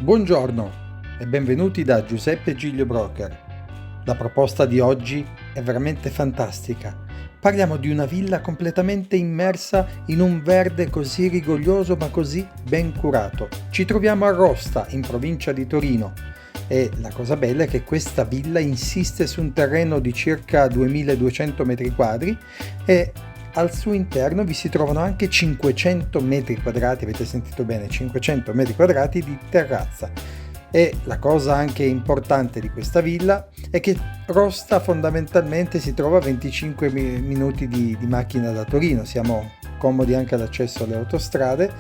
Buongiorno e benvenuti da Giuseppe Giglio Broker. La proposta di oggi è veramente fantastica. Parliamo di una villa completamente immersa in un verde così rigoglioso ma così ben curato. Ci troviamo a Rosta, in provincia di Torino, e la cosa bella è che questa villa insiste su un terreno di circa 2200 metri quadri e al suo interno vi si trovano anche 500 metri quadrati, avete sentito bene, 500 metri quadrati di terrazza. E la cosa anche importante di questa villa è che Rosta fondamentalmente si trova a 25 minuti di macchina da Torino, siamo comodi anche all'accesso alle autostrade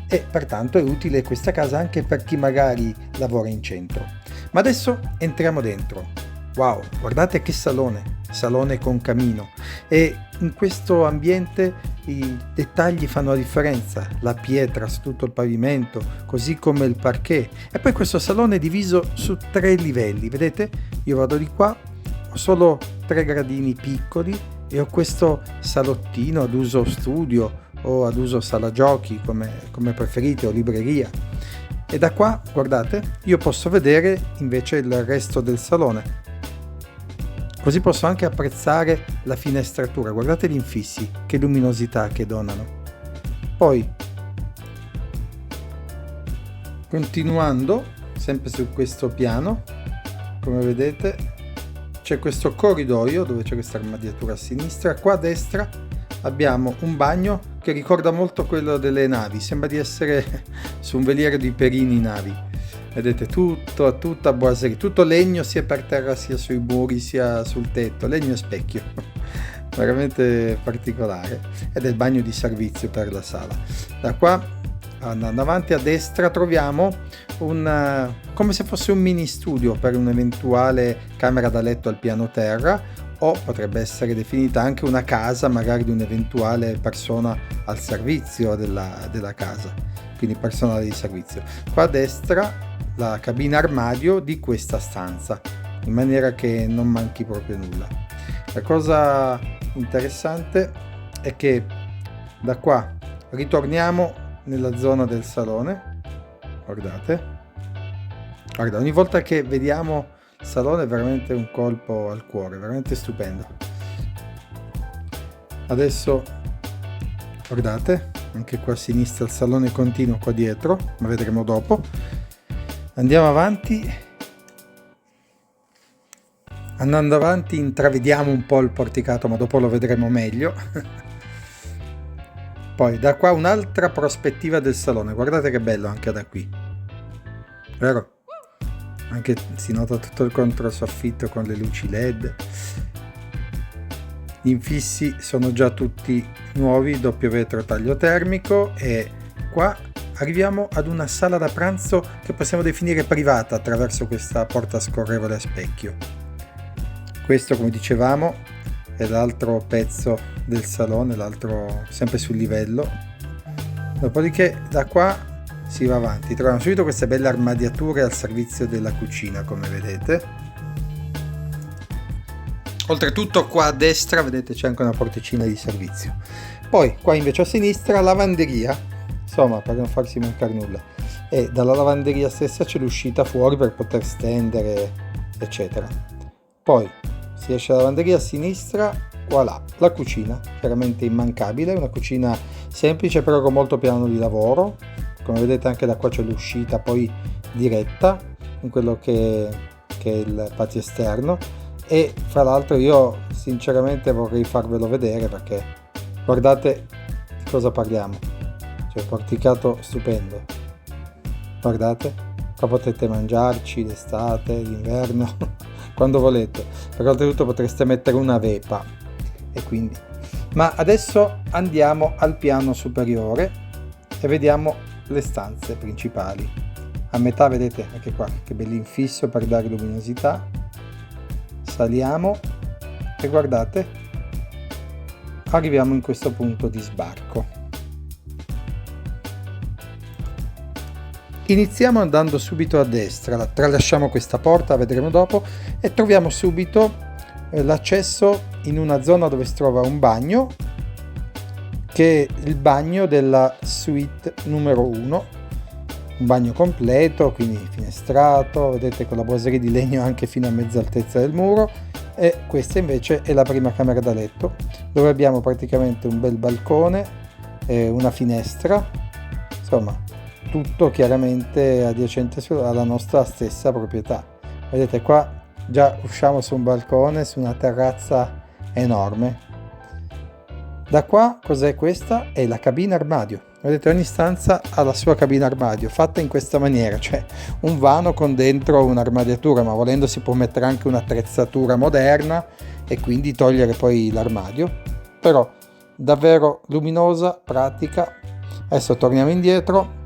e pertanto è utile questa casa anche per chi magari lavora in centro. Ma adesso entriamo dentro. Wow, guardate che salone con camino, e in questo ambiente i dettagli fanno la differenza, la pietra su tutto il pavimento, così come il parquet, e poi questo salone è diviso su 3 livelli, vedete? Io vado di qua, ho solo 3 gradini piccoli e ho questo salottino ad uso studio o ad uso sala giochi, come preferite, o libreria. E da qua, guardate, io posso vedere invece il resto del salone. Così posso anche apprezzare la finestratura, guardate gli infissi, che luminosità che donano. Poi, continuando, sempre su questo piano, come vedete, c'è questo corridoio dove c'è questa armadiatura a sinistra. Qua a destra abbiamo un bagno che ricorda molto quello delle navi, sembra di essere su un veliero di Perini navi. Vedete tutta boiserie, tutto legno sia per terra sia sui muri sia sul tetto, legno e specchio, veramente particolare, ed è il bagno di servizio per la sala. Da qua, andando avanti a destra, troviamo come se fosse un mini studio per un'eventuale camera da letto al piano terra, o potrebbe essere definita anche una casa magari di un'eventuale persona al servizio della casa, quindi personale di servizio. Qua a destra la cabina armadio di questa stanza, in maniera che non manchi proprio nulla. La cosa interessante è che da qua ritorniamo nella zona del salone. Guarda, ogni volta che vediamo il salone è veramente un colpo al cuore, veramente stupendo. Adesso guardate, anche qua a sinistra il salone continuo qua dietro, ma vedremo dopo. Andiamo avanti. Andando avanti intravediamo un po' il porticato, ma dopo lo vedremo meglio. Poi da qua un'altra prospettiva del salone, guardate che bello anche da qui, vero? Anche si nota tutto il controsoffitto con le luci LED. Gli infissi sono già tutti nuovi, doppio vetro taglio termico, e qua arriviamo ad una sala da pranzo che possiamo definire privata attraverso questa porta scorrevole a specchio. Questo, come dicevamo, è l'altro pezzo del salone, l'altro sempre sul livello. Dopodiché da qua si va avanti, troviamo subito queste belle armadiature al servizio della cucina, come vedete. Oltretutto qua a destra, vedete, c'è anche una porticina di servizio. Poi qua invece a sinistra lavanderia, insomma, per non farsi mancare nulla, e dalla lavanderia stessa c'è l'uscita fuori per poter stendere, eccetera. Poi si esce dalla lavanderia a sinistra, voilà, la cucina, chiaramente immancabile, una cucina semplice però con molto piano di lavoro. Come vedete anche da qua c'è l'uscita poi diretta in quello che è il patio esterno, e fra l'altro io sinceramente vorrei farvelo vedere perché guardate di cosa parliamo. C'è un porticato stupendo, guardate, qua potete mangiarci l'estate, l'inverno, quando volete, però oltretutto potreste mettere una vepa, e quindi. Ma adesso andiamo al piano superiore e vediamo le stanze principali. A metà vedete anche qua che bell'infisso per dare luminosità. Saliamo e guardate, arriviamo in questo punto di sbarco. Iniziamo andando subito a destra, tralasciamo questa porta, vedremo dopo, e troviamo subito l'accesso in una zona dove si trova un bagno, che è il bagno della suite numero 1, un bagno completo, quindi finestrato, vedete, con la boiserie di legno anche fino a mezza altezza del muro. E questa invece è la prima camera da letto, dove abbiamo praticamente un bel balcone, una finestra, insomma tutto chiaramente adiacente alla nostra stessa proprietà. Vedete qua già usciamo su un balcone, su una terrazza enorme. Da qua cos'è questa? È la cabina armadio. Vedete, ogni stanza ha la sua cabina armadio, fatta in questa maniera, cioè un vano con dentro un'armadiatura, ma volendo si può mettere anche un'attrezzatura moderna e quindi togliere poi l'armadio. Però davvero luminosa, pratica. Adesso torniamo indietro,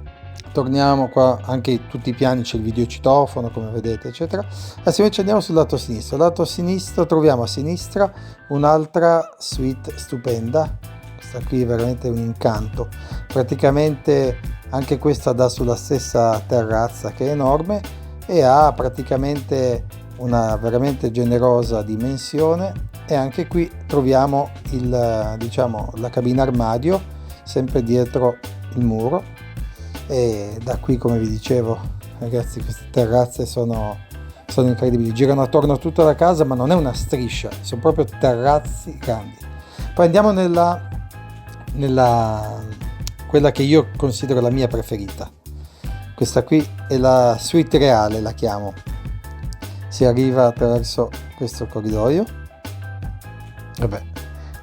torniamo qua, anche in tutti i piani c'è il videocitofono come vedete eccetera. Adesso invece andiamo sul lato sinistro. Lato sinistro troviamo a sinistra un'altra suite stupenda. Questa qui è veramente un incanto, praticamente anche questa dà sulla stessa terrazza che è enorme e ha praticamente una veramente generosa dimensione. E anche qui troviamo la cabina armadio sempre dietro il muro. E da qui, come vi dicevo ragazzi, queste terrazze sono incredibili, girano attorno a tutta la casa, ma non è una striscia, sono proprio terrazzi grandi. Poi andiamo nella quella che io considero la mia preferita. Questa qui è la suite reale, la chiamo. Si arriva attraverso questo corridoio. Vabbè,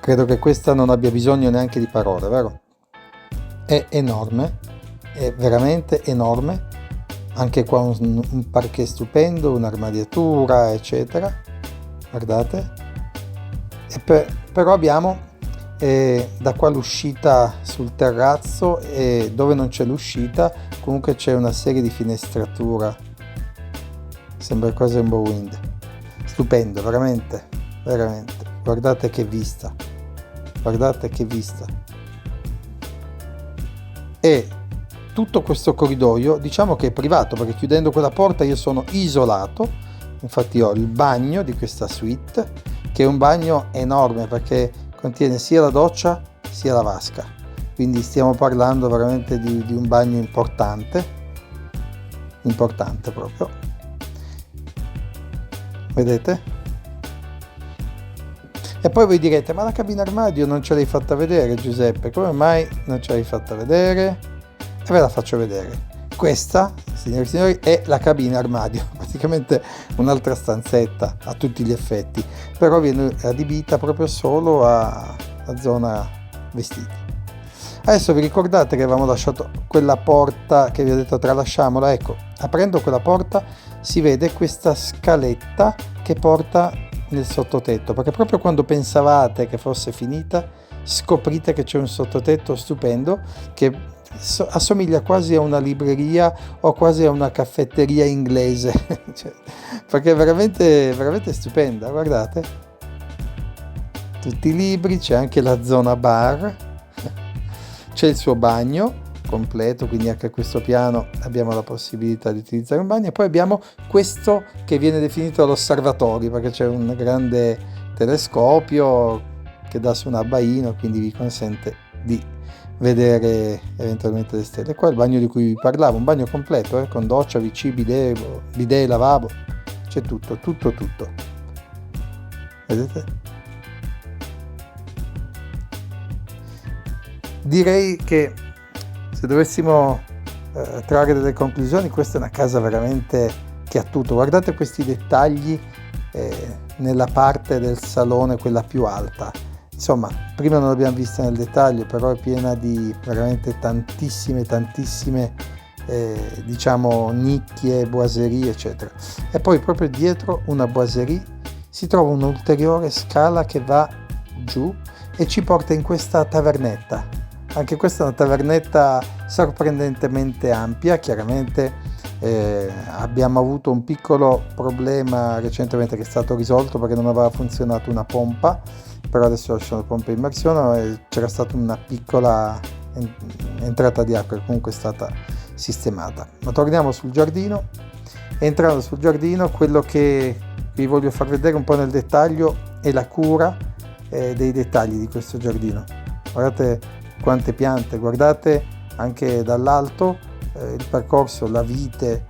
credo che questa non abbia bisogno neanche di parole, vero? È enorme, è veramente enorme. Anche qua un parquet stupendo, un'armadiatura eccetera, guardate. Però abbiamo da qua l'uscita sul terrazzo, e dove non c'è l'uscita comunque c'è una serie di finestratura, sembra quasi un bow window. Stupendo, veramente, guardate che vista, e tutto questo corridoio diciamo che è privato, perché chiudendo quella porta io sono isolato. Infatti ho il bagno di questa suite, che è un bagno enorme perché contiene sia la doccia sia la vasca, quindi stiamo parlando veramente di un bagno importante proprio, vedete? E poi voi direte, ma la cabina armadio non ce l'hai fatta vedere, Giuseppe, come mai non ce l'hai fatta vedere? E ve la faccio vedere. Questa, signore e signori, è la cabina armadio, praticamente un'altra stanzetta a tutti gli effetti, però viene adibita proprio solo a zona vestiti. Adesso vi ricordate che avevamo lasciato quella porta che vi ho detto tralasciamola? Ecco, aprendo quella porta si vede questa scaletta che porta nel sottotetto, perché proprio quando pensavate che fosse finita scoprite che c'è un sottotetto stupendo che assomiglia quasi a una libreria o quasi a una caffetteria inglese cioè, perché è veramente stupenda, guardate, tutti i libri, c'è anche la zona bar, c'è il suo bagno completo, quindi anche a questo piano abbiamo la possibilità di utilizzare un bagno, e poi abbiamo questo che viene definito l'osservatorio perché c'è un grande telescopio che dà su un abbaino, quindi vi consente di vedere eventualmente le stelle. Qua è il bagno di cui vi parlavo, un bagno completo con doccia, WC, bidet, lavabo, c'è tutto, vedete? Direi che se dovessimo trarre delle conclusioni, questa è una casa veramente che ha tutto. Guardate questi dettagli nella parte del salone, quella più alta. Insomma, prima non l'abbiamo vista nel dettaglio, però è piena di veramente tantissime nicchie, boiserie eccetera. E poi proprio dietro una boiserie si trova un'ulteriore scala che va giù e ci porta in questa tavernetta. Anche questa è una tavernetta sorprendentemente ampia. Chiaramente abbiamo avuto un piccolo problema recentemente che è stato risolto perché non aveva funzionato una pompa, però adesso c'è una pompa in immersione e c'era stata una piccola entrata di acqua che comunque è stata sistemata. Ma torniamo sul giardino. Entrando sul giardino, quello che vi voglio far vedere un po' nel dettaglio è la cura dei dettagli di questo giardino. Guardate quante piante, guardate anche dall'alto il percorso, la vite,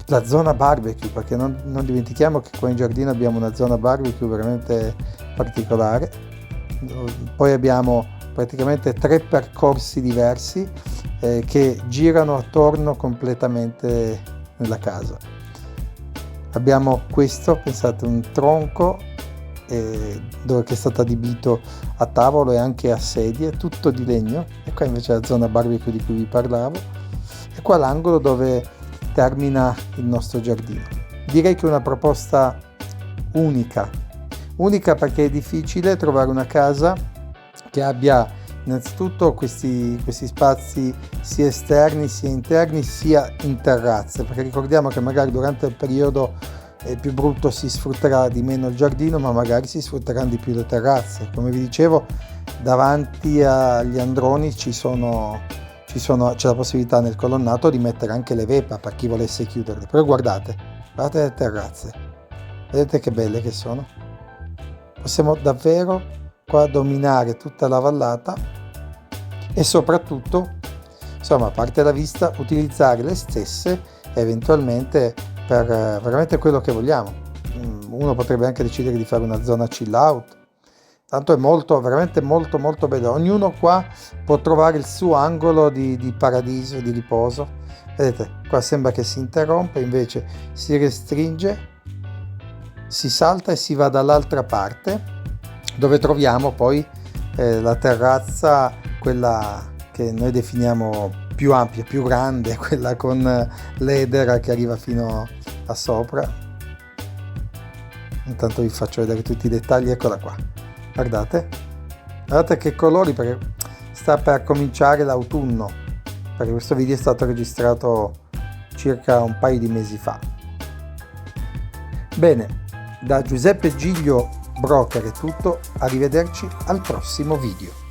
la zona barbecue, perché non dimentichiamo che qua in giardino abbiamo una zona barbecue veramente particolare. Poi abbiamo praticamente 3 percorsi diversi che girano attorno completamente nella casa. Abbiamo questo, pensate, un tronco dove che è stato adibito a tavolo e anche a sedie, tutto di legno, e qua invece è la zona barbecue di cui vi parlavo, e qua l'angolo dove termina il nostro giardino. Direi che è una proposta unica perché è difficile trovare una casa che abbia innanzitutto questi spazi sia esterni sia interni sia in terrazze, perché ricordiamo che magari durante il periodo più brutto si sfrutterà di meno il giardino, ma magari si sfrutteranno di più le terrazze. Come vi dicevo, davanti agli androni c'è la possibilità nel colonnato di mettere anche le vepa per chi volesse chiuderle. Però guardate le terrazze, vedete che belle che sono? Possiamo davvero qua dominare tutta la vallata e soprattutto, insomma, a parte la vista, utilizzare le stesse eventualmente per veramente quello che vogliamo. Uno potrebbe anche decidere di fare una zona chill out, tanto è veramente molto bello. Ognuno qua può trovare il suo angolo di paradiso, di riposo. Vedete, qua sembra che si interrompe, invece si restringe, si salta e si va dall'altra parte, dove troviamo poi la terrazza, quella che noi definiamo più ampia, più grande, quella con l'edera che arriva fino a sopra. Intanto vi faccio vedere tutti i dettagli, eccola qua. Guardate che colori, perché sta per cominciare l'autunno, perché questo video è stato registrato circa un paio di mesi fa. Bene, da Giuseppe Giglio Broker è tutto, arrivederci al prossimo video.